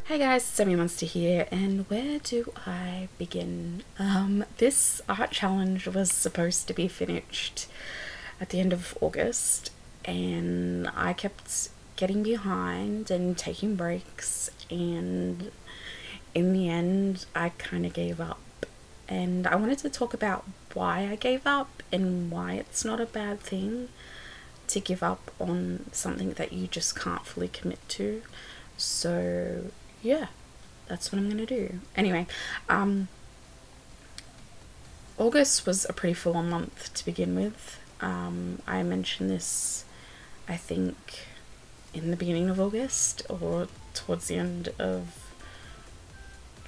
Hey guys, Semi Monster here, and where do I begin? This art challenge was supposed to be finished at the end of August, and I kept getting behind and taking breaks, and in the end, I kind of gave up. And I wanted to talk about why I gave up and why it's not a bad thing to give up on something that you just can't fully commit to. So, yeah, that's what I'm gonna do. Anyway, August was a pretty full on month to begin with. I mentioned this, I think, in the beginning of August or towards the end of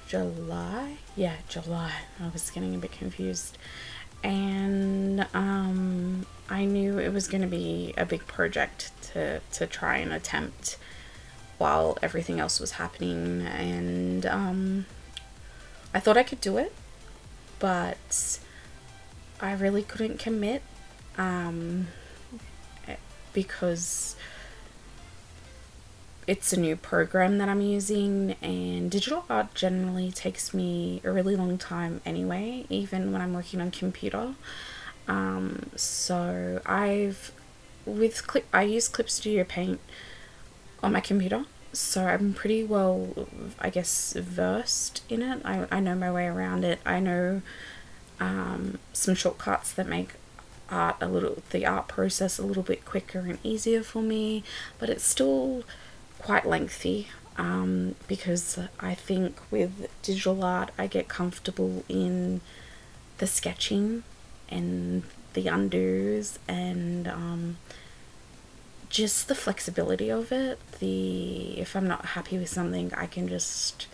July. Yeah, July. I was getting a bit confused. And I knew it was going to be a big project to try and attempt while everything else was happening. And I thought I could do it, but I really couldn't commit because it's a new program that I'm using, and digital art generally takes me a really long time anyway, even when I'm working on computer. So I use Clip Studio Paint on my computer, so I'm pretty well, I guess, versed in it. I know my way around it. I know some shortcuts that make the art process a little bit quicker and easier for me, but it's still quite lengthy, because I think with digital art I get comfortable in the sketching and the undos and just the flexibility of it. If I'm not happy with something, I can just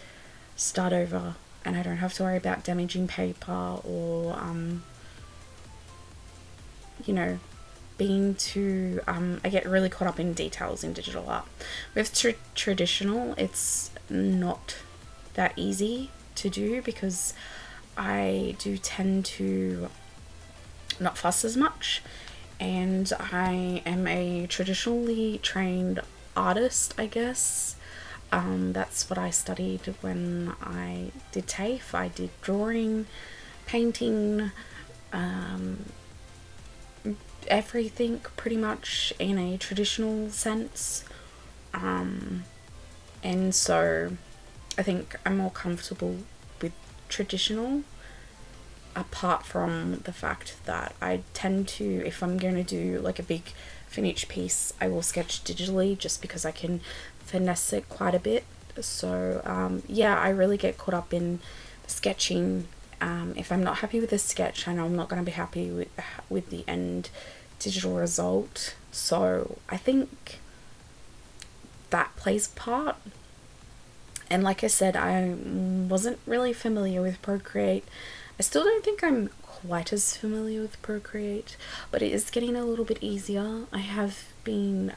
start over and I don't have to worry about damaging paper or you know, being too I get really caught up in details in digital art. With traditional, it's not that easy to do because I do tend to not fuss as much, and I am a traditionally trained artist, I guess. That's what I studied when I did TAFE. I did drawing, painting, everything pretty much in a traditional sense. And so I think I'm more comfortable with traditional, apart from the fact that I tend to, if I'm going to do like a big finished piece, I will sketch digitally just because I can finesse it quite a bit. So yeah, I really get caught up in sketching. If I'm not happy with the sketch, I know I'm not going to be happy with the end digital result. So I think that plays a part. And like I said, I wasn't really familiar with Procreate. I still don't think I'm quite as familiar with Procreate, but it is getting a little bit easier. I have been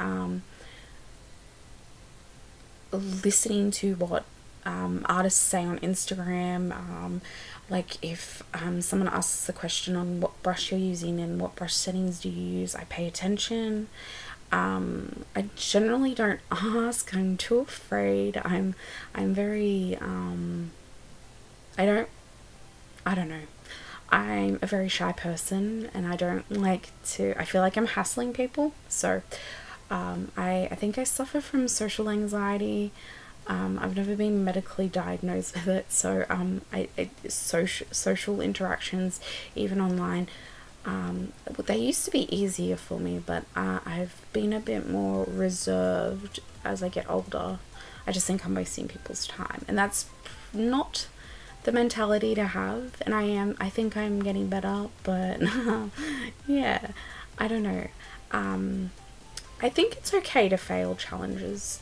listening to what artists say on Instagram. Like if someone asks a question on what brush you're using and what brush settings do you use, I pay attention. I generally don't ask. I'm too afraid. I'm very I don't know. I'm a very shy person, and I don't like to. I feel like I'm hassling people. So I think I suffer from social anxiety. I've never been medically diagnosed with it, so social interactions, even online, they used to be easier for me, but I've been a bit more reserved as I get older. I just think I'm wasting people's time, and that's not the mentality to have. And I think I'm getting better, but yeah, I don't know. I think it's okay to fail challenges.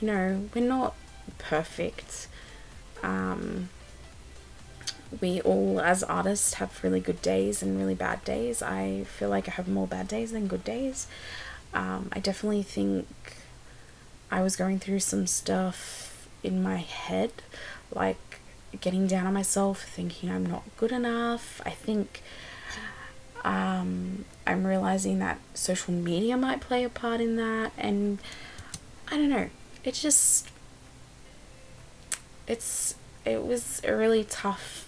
We're not perfect. We all, as artists, have really good days and really bad days. I feel like I have more bad days than good days. I definitely think I was going through some stuff in my head, like getting down on myself, thinking I'm not good enough. I think I'm realizing that social media might play a part in that, and I don't know. It just it was a really tough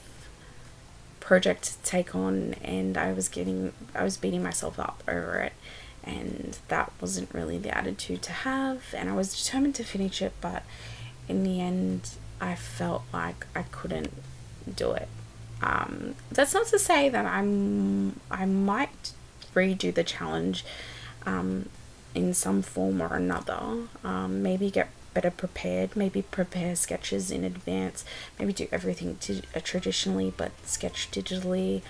project to take on, and I was beating myself up over it, and that wasn't really the attitude to have, and I was determined to finish it, but in the end I felt like I couldn't do it. That's not to say that I might redo the challenge in some form or another. Maybe get better prepared, maybe prepare sketches in advance, maybe do everything traditionally but sketch digitally.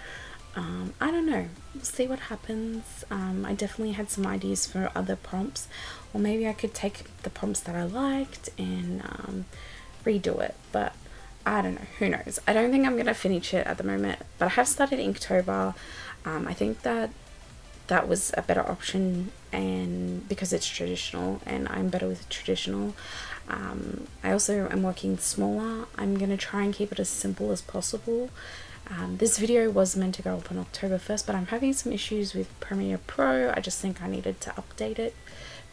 I don't know, we'll see what happens. I definitely had some ideas for other prompts, or maybe I could take the prompts that I liked and redo it, but I don't know, who knows. I don't think I'm going to finish it at the moment, but I have started Inktober. I think that was a better option, and because it's traditional and I'm better with traditional. I also am working smaller. I'm going to try and keep it as simple as possible. This video was meant to go up on October 1st, but I'm having some issues with Premiere Pro. I just think I needed to update it.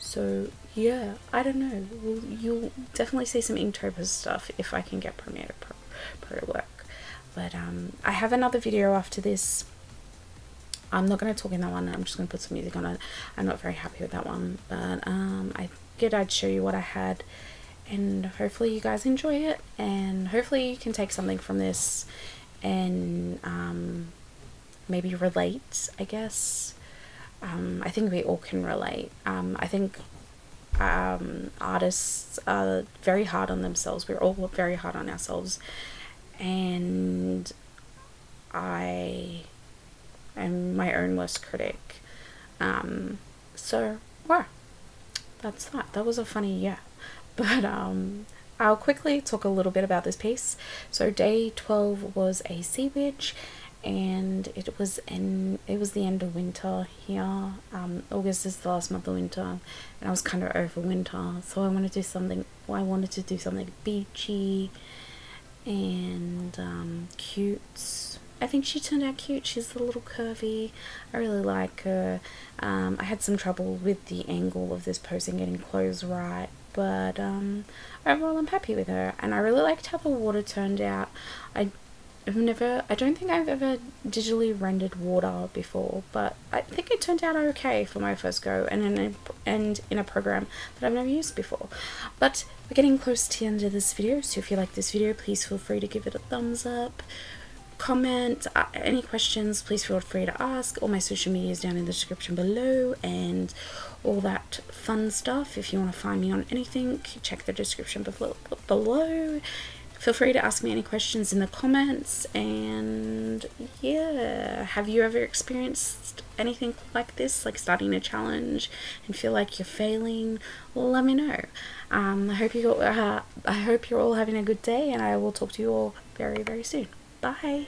So yeah, I don't know. You'll definitely see some Inktober stuff if I can get Premiere Pro to work. But I have another video after this. I'm not going to talk in that one. I'm just going to put some music on it. I'm not very happy with that one, but I figured I'd show you what I had, and hopefully you guys enjoy it, and hopefully you can take something from this and maybe relate, I guess. I think we all can relate. I think artists are very hard on themselves. We're all very hard on ourselves, and I am my own worst critic. So wow, that's that. That was a funny yeah. But I'll quickly talk a little bit about this piece. So day 12 was a sea witch, and it was the end of winter here. August is the last month of winter, and I was kind of over winter, so I wanted to do something beachy and cute. I think she turned out cute. She's a little curvy. I really like her. I had some trouble with the angle of this pose and getting clothes right, but overall I'm happy with her, and I really liked how the water turned out. I don't think I've ever digitally rendered water before, but I think it turned out okay for my first go, and in a program that I've never used before. But we're getting close to the end of this video, so if you like this video, please feel free to give it a thumbs up. Comment any questions, please feel free to ask. All my social media is down in the description below, and all that fun stuff. If you want to find me on anything, check the description below. Feel free to ask me any questions in the comments, and yeah, have you ever experienced anything like this, like starting a challenge and feel like you're failing? Well, let me know. I hope you're all having a good day, and I will talk to you all very, very soon. Bye.